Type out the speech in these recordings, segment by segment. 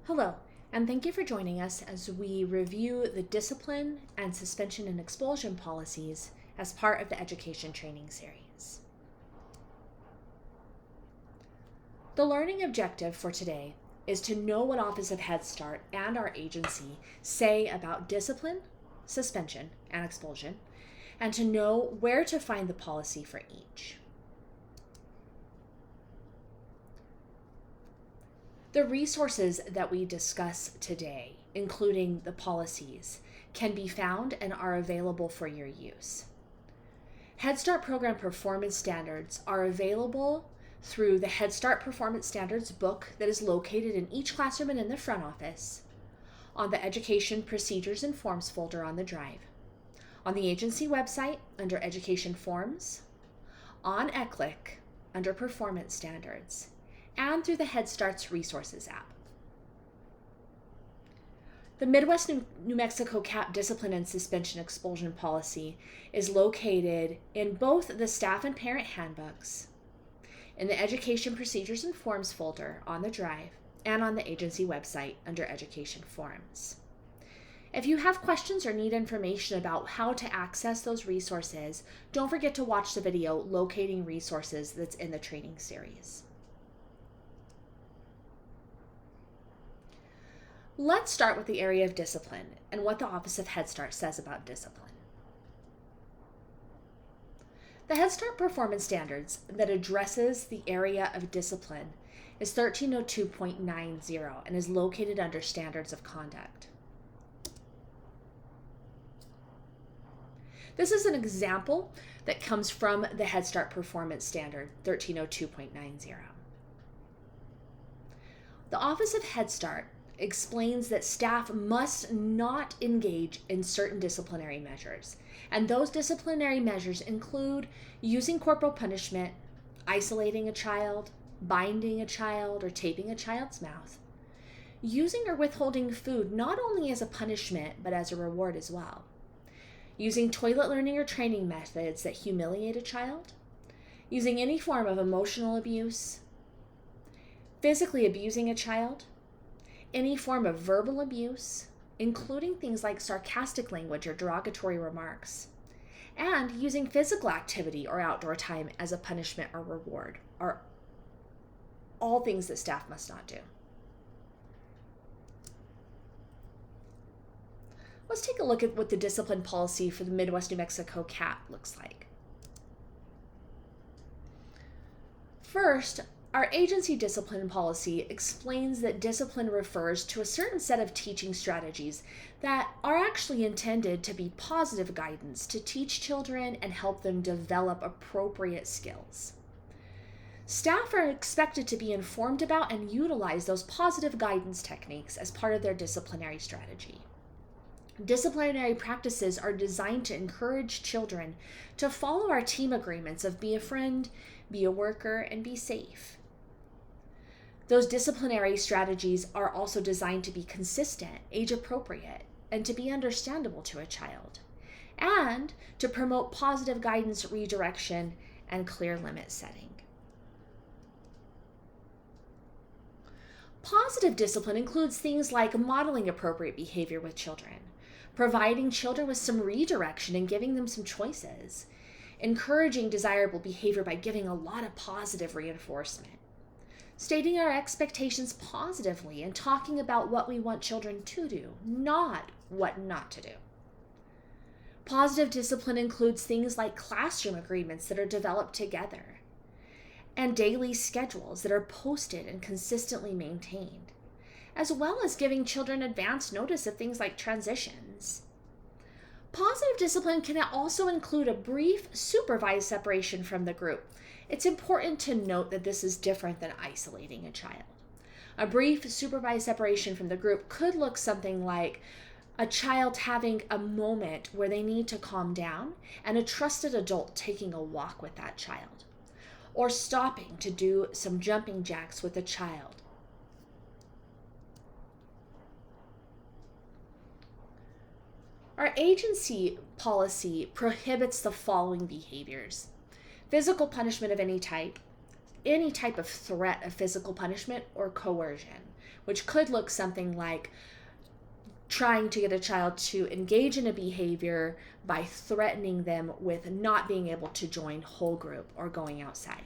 Hello, and thank you for joining us as we review the discipline and suspension and expulsion policies as part of the education training series. The learning objective for today is to know what Office of Head Start and our agency say about discipline, suspension, and expulsion, and to know where to find the policy for each. The resources that we discuss today, including the policies, can be found and are available for your use. Head Start program performance standards are available through the Head Start Performance Standards book that is located in each classroom and in the front office, on the Education Procedures and Forms folder on the drive, on the agency website under Education Forms, on ECLIC under Performance Standards, and through the Head Start's Resources app. The Midwest New Mexico CAP Discipline and Suspension Expulsion Policy is located in both the staff and parent handbooks, in the Education Procedures and Forms folder on the drive, and on the agency website under Education Forms. If you have questions or need information about how to access those resources, don't forget to watch the video Locating Resources that's in the training series. Let's start with the area of discipline and what the Office of Head Start says about discipline. The Head Start Performance Standards that addresses the area of discipline is 1302.90 and is located under Standards of Conduct. This is an example that comes from the Head Start Performance Standard 1302.90. The Office of Head Start explains that staff must not engage in certain disciplinary measures, and those disciplinary measures include using corporal punishment, isolating a child, binding a child, or taping a child's mouth, using or withholding food not only as a punishment but as a reward as well, using toilet learning or training methods that humiliate a child, using any form of emotional abuse, physically abusing a child, any form of verbal abuse, including things like sarcastic language or derogatory remarks, and using physical activity or outdoor time as a punishment or reward are all things that staff must not do. Let's take a look at what the discipline policy for the Midwest New Mexico CAP looks like. First, our agency discipline policy explains that discipline refers to a certain set of teaching strategies that are actually intended to be positive guidance to teach children and help them develop appropriate skills. Staff are expected to be informed about and utilize those positive guidance techniques as part of their disciplinary strategy. Disciplinary practices are designed to encourage children to follow our team agreements of be a friend, be a worker, and be safe. Those disciplinary strategies are also designed to be consistent, age-appropriate, and to be understandable to a child, and to promote positive guidance, redirection, and clear limit setting. Positive discipline includes things like modeling appropriate behavior with children, providing children with some redirection and giving them some choices, encouraging desirable behavior by giving a lot of positive reinforcement, stating our expectations positively and talking about what we want children to do, not what not to do. Positive discipline includes things like classroom agreements that are developed together and daily schedules that are posted and consistently maintained, as well as giving children advance notice of things like transitions. Positive discipline can also include a brief supervised separation from the group. It's important to note that this is different than isolating a child. A brief supervised separation from the group could look something like a child having a moment where they need to calm down and a trusted adult taking a walk with that child, or stopping to do some jumping jacks with a child. Our agency policy prohibits the following behaviors: physical punishment of any type, any type of threat of physical punishment or coercion, which could look something like trying to get a child to engage in a behavior by threatening them with not being able to join whole group or going outside.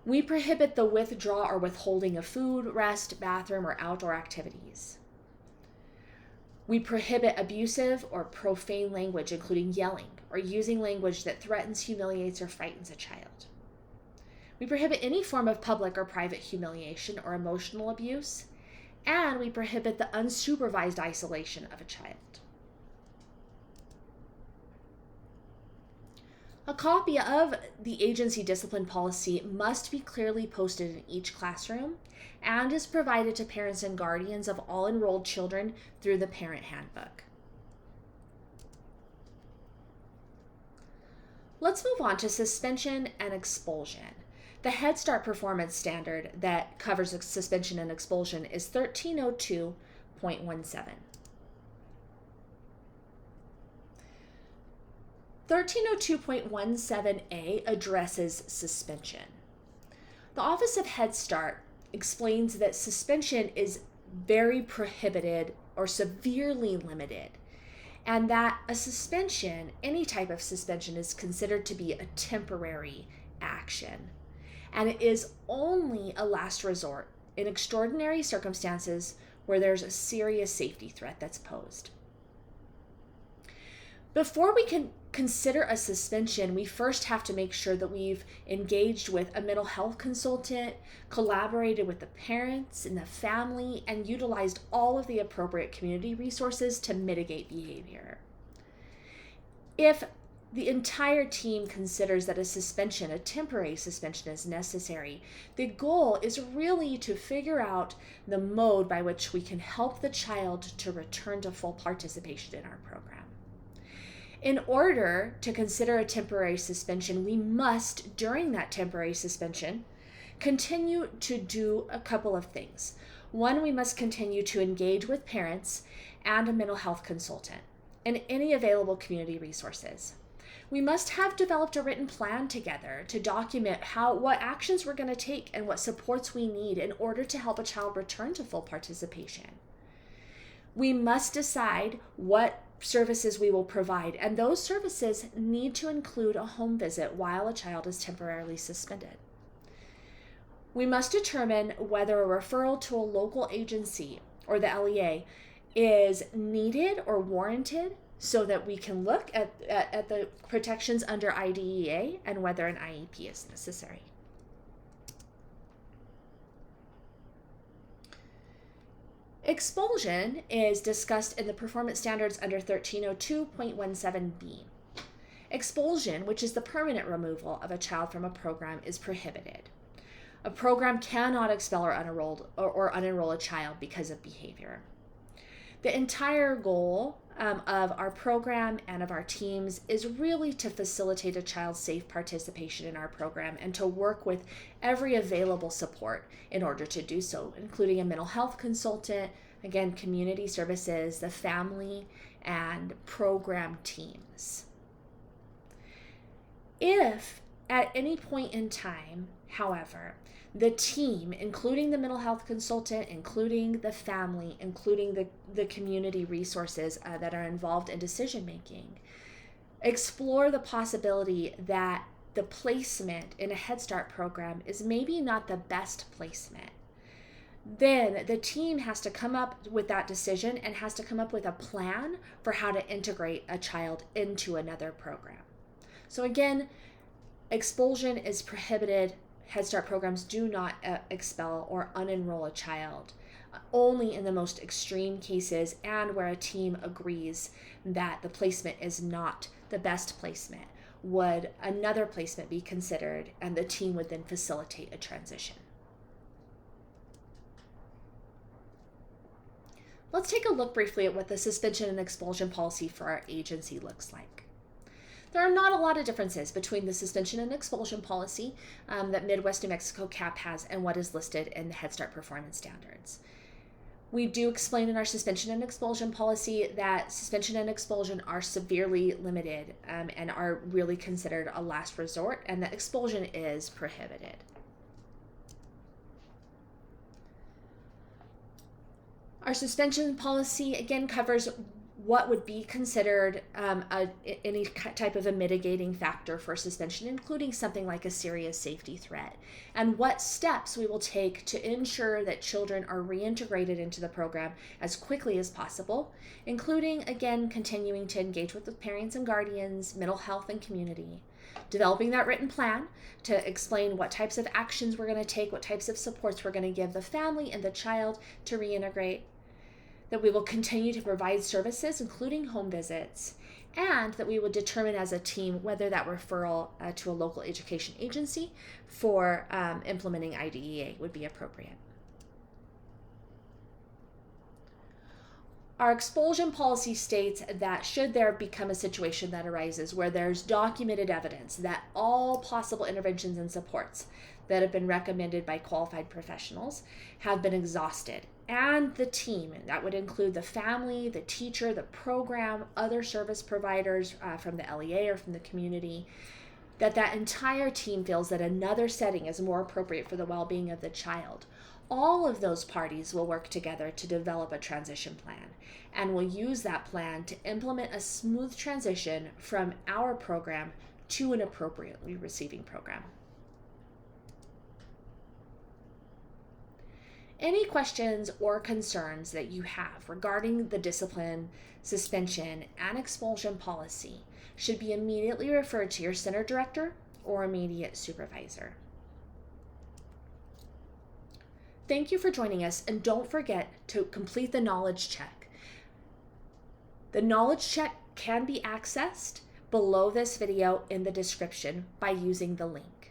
We prohibit the withdrawal or withholding of food, rest, bathroom, or outdoor activities. We prohibit abusive or profane language, including yelling or using language that threatens, humiliates, or frightens a child. We prohibit any form of public or private humiliation or emotional abuse, and we prohibit the unsupervised isolation of a child. A copy of the agency discipline policy must be clearly posted in each classroom and is provided to parents and guardians of all enrolled children through the parent handbook. Let's move on to suspension and expulsion. The Head Start performance standard that covers suspension and expulsion is 1302.17. 1302.17a addresses suspension. The Office of Head Start explains that suspension is very prohibited or severely limited, and that a suspension, any type of suspension, is considered to be a temporary action, and it is only a last resort in extraordinary circumstances where there's a serious safety threat that's posed. Before we can consider a suspension, we first have to make sure that we've engaged with a mental health consultant, collaborated with the parents and the family, and utilized all of the appropriate community resources to mitigate behavior. If the entire team considers that a suspension, a temporary suspension, is necessary, the goal is really to figure out the mode by which we can help the child to return to full participation in our program. In order to consider a temporary suspension, we must, during that temporary suspension, continue to do a couple of things. One, we must continue to engage with parents and a mental health consultant and any available community resources. We must have developed a written plan together to document what actions we're going to take and what supports we need in order to help a child return to full participation. We must decide what services we will provide, and those services need to include a home visit while a child is temporarily suspended. We must determine whether a referral to a local agency or the LEA is needed or warranted so that we can look at the protections under IDEA and whether an IEP is necessary. Expulsion is discussed in the performance standards under 1302.17b. Expulsion, which is the permanent removal of a child from a program, is prohibited. A program cannot expel or unenroll a child because of behavior. The entire goal of our program and of our teams is really to facilitate a child's safe participation in our program and to work with every available support in order to do so, including a mental health consultant, again, community services, the family, and program teams. If at any point in time, however, the team, including the mental health consultant, including the family, including the community resources that are involved in decision making, explore the possibility that the placement in a Head Start program is maybe not the best placement, then the team has to come up with that decision and has to come up with a plan for how to integrate a child into another program. So again, expulsion is prohibited. Head Start programs do not expel or unenroll a child, only in the most extreme cases and where a team agrees that the placement is not the best placement. Would another placement be considered, and the team would then facilitate a transition. Let's take a look briefly at what the suspension and expulsion policy for our agency looks like. There are not a lot of differences between the suspension and expulsion policy that Midwest New Mexico CAP has and what is listed in the Head Start performance standards. We do explain in our suspension and expulsion policy that suspension and expulsion are severely limited and are really considered a last resort, and that expulsion is prohibited. Our suspension policy, again, covers what would be considered any type of a mitigating factor for suspension, including something like a serious safety threat, and what steps we will take to ensure that children are reintegrated into the program as quickly as possible, including, again, continuing to engage with the parents and guardians, mental health, and community. Developing that written plan to explain what types of actions we're going to take, what types of supports we're going to give the family and the child to reintegrate, that we will continue to provide services, including home visits, and that we will determine as a team whether that referral to a local education agency for implementing IDEA would be appropriate. Our expulsion policy states that should there become a situation that arises where there's documented evidence that all possible interventions and supports that have been recommended by qualified professionals have been exhausted, and the team, and that would include the family, the teacher, the program, other service providers from the LEA or from the community, that entire team feels that another setting is more appropriate for the well-being of the child. All of those parties will work together to develop a transition plan, and will use that plan to implement a smooth transition from our program to an appropriately receiving program. Any questions or concerns that you have regarding the discipline, suspension, and expulsion policy should be immediately referred to your center director or immediate supervisor. Thank you for joining us, and don't forget to complete the knowledge check. The knowledge check can be accessed below this video in the description by using the link.